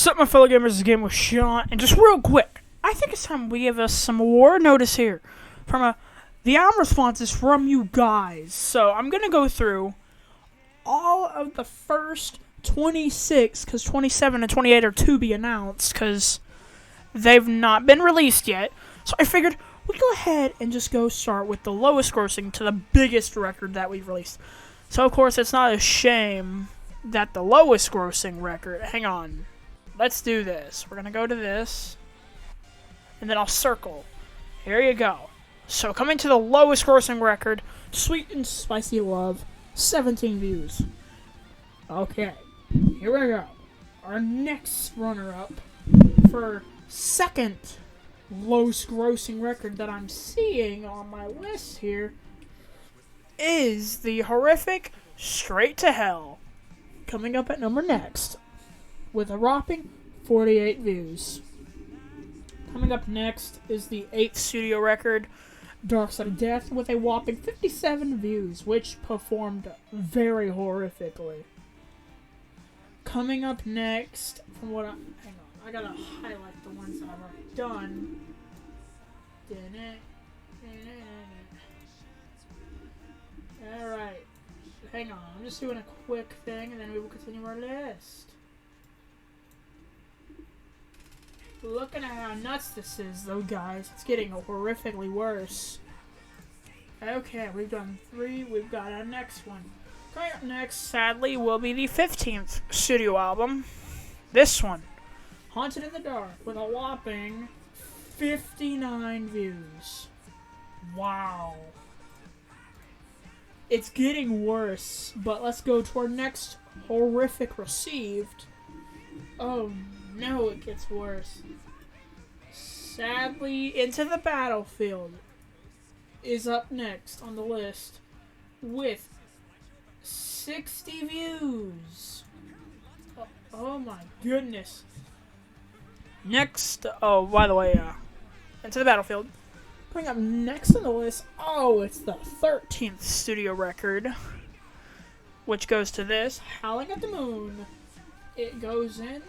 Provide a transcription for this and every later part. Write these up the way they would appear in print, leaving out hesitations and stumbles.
What's up, my fellow gamers? This game with Sean, and just real quick, I think it's time we give us some award notice here from the album responses from you guys. So I'm gonna go through all of the first 26, because 27 and 28 are to be announced, because they've not been released yet. So I figured we'd go ahead and just go start with the lowest grossing to the biggest record that we've released. So of course it's not a shame that the lowest grossing record, hang on, let's do this. We're gonna go to this, and then I'll circle. Here you go. So coming to the lowest grossing record, Sweet and Spicy Love, 17 views. Okay, here we go. Our next runner-up for second lowest grossing record that I'm seeing on my list here is the horrific Straight to Hell, coming up at number next with a whopping 48 views. Coming up next is the 8th studio record, Dark Side of Death, with a whopping 57 views, which performed very horrifically. Coming up next, from what hang on, I gotta highlight the ones that I've already done. Alright, hang on, I'm just doing a quick thing and then we will continue our list. Looking at how nuts this is, though, guys, it's getting horrifically worse. Okay, we've done 3. We've got our next one. Coming up next, sadly, will be the 15th studio album. This one, Haunted in the Dark, with a whopping 59 views. Wow. It's getting worse, but let's go to our next horrific received. Oh no, it gets worse. Sadly, Into the Battlefield is up next on the list with 60 views. Oh my goodness. Next, oh, by the way, Into the Battlefield. Coming up next on the list, oh, it's the 13th studio record, which goes to this, Howling at the Moon. It goes in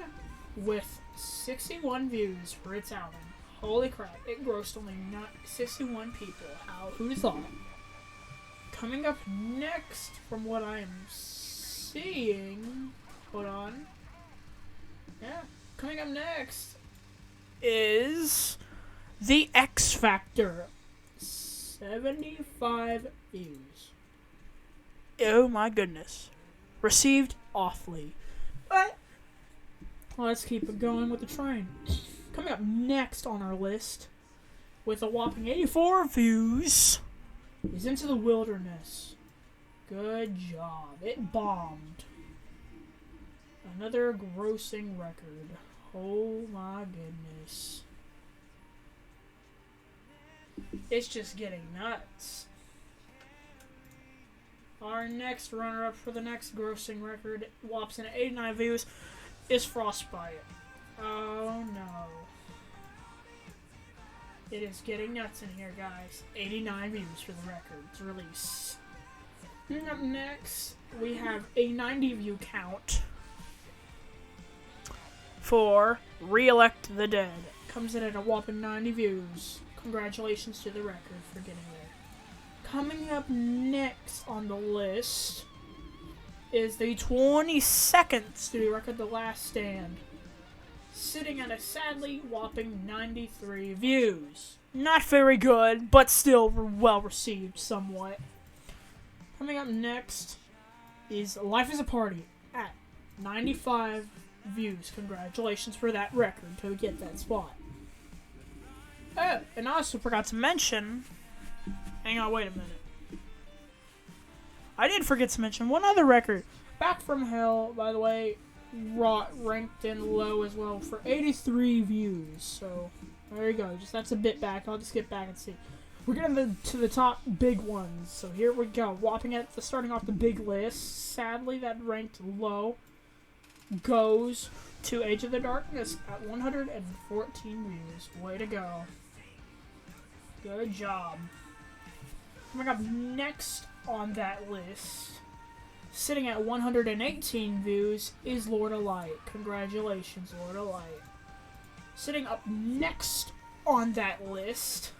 with 61 views for its album. Holy crap, it grossed only 61 people. Who'd have thought? Coming up next, from what I am seeing, hold on. Yeah, coming up next is The X Factor. 75 views. Oh my goodness. Received awfully. But let's keep it going with the train. Coming up next on our list, with a whopping 84 views, is Into the Wilderness. Good job. It bombed. Another grossing record. Oh my goodness. It's just getting nuts. Our next runner-up for the next grossing record, whops in at 89 views, is Frostbite. Oh no. It is getting nuts in here, guys. 89 views for the record's release. Up next, we have a 90 view count for Re-Elect the Dead. Comes in at a whopping 90 views. Congratulations to the record for getting there. Coming up next on the list is the 22nd studio record, The Last Stand, sitting at a sadly whopping 93 views. Not very good, but still well received somewhat. Coming up next is Life is a Party at 95 views. Congratulations for that record to get that spot. Oh, and I also forgot to mention, hang on, wait a minute. I did forget to mention one other record. Back from Hell, by the way, ranked in low as well for 83 views. So, there you go. That's a bit back. I'll just get back and see. We're getting to the top big ones. So, here we go. Whopping at starting off the big list. Sadly, that ranked low goes to Age of the Darkness at 114 views. Way to go. Good job. Coming up next on that list, Sitting at 118 views is Lord of Light. Congratulations, Lord of Light. Sitting up next on that list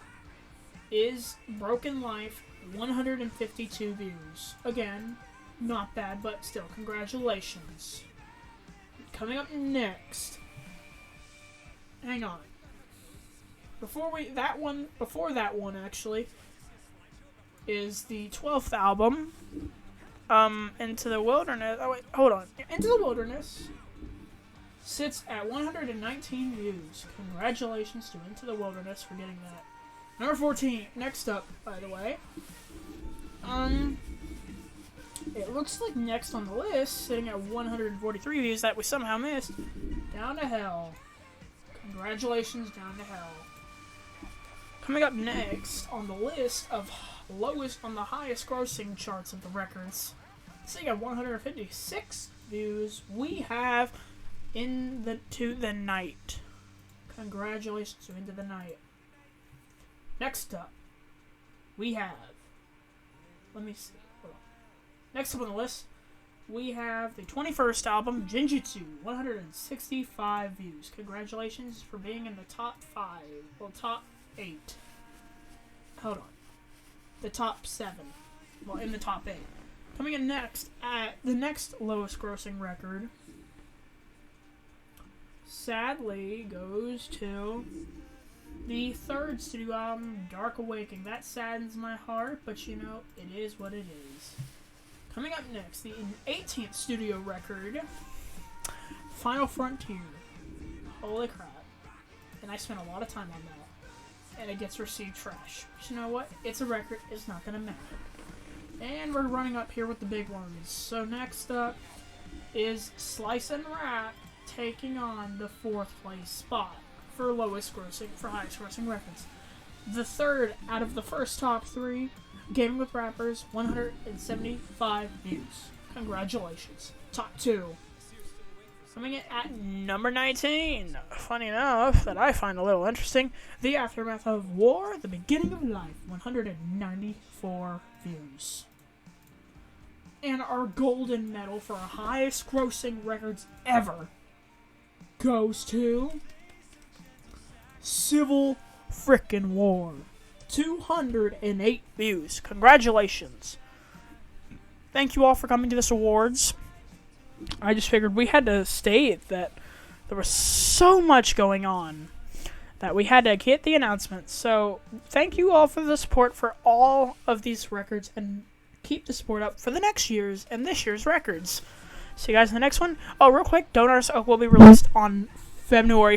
is Broken Life, 152 views. Again, not bad, but still, congratulations. Coming up next, hang on. Before that one actually, is the 12th album, Into the Wilderness. Oh wait, hold on. Into the Wilderness sits at 119 views. Congratulations to Into the Wilderness for getting that. Number 14. Next up, by the way. It looks like next on the list, sitting at 143 views that we somehow missed, Down to Hell. Congratulations, Down to Hell. Coming up next on the list of on the highest grossing charts of the records, sitting at 156 views, we have Into the Night. Congratulations to Into the Night. Next up, we have, let me see, hold on. Next up on the list, we have the 21st album, Genjutsu, 165 views. Congratulations for being in the top 5, well, top 8. Hold on. The top 7. Well, in the top 8. Coming in next, at the next lowest grossing record, sadly, goes to the third studio album, Dark Awakening. That saddens my heart, but you know, it is what it is. Coming up next, the 18th studio record, Final Frontier. Holy crap. And I spent a lot of time on that. And it gets received trash. But you know what? It's a record. It's not going to matter. And we're running up here with the big ones. So next up is Slice and Rap taking on the 4th place spot for highest grossing records. The third out of the first top 3, Gaming with Rappers, 175 views. Congratulations. Top 2. Coming in at number 19. Funny enough, that I find a little interesting. The Aftermath of War, The Beginning of Life, 194 views. And our golden medal for our highest grossing records ever goes to Civil Frickin' War. 208 views. Congratulations. Thank you all for coming to this awards. I just figured we had to state that there was so much going on that we had to get the announcements. So thank you all for the support for all of these records, and keep the support up for the next year's and this year's records. See you guys in the next one. Oh, real quick, Donors will be released on February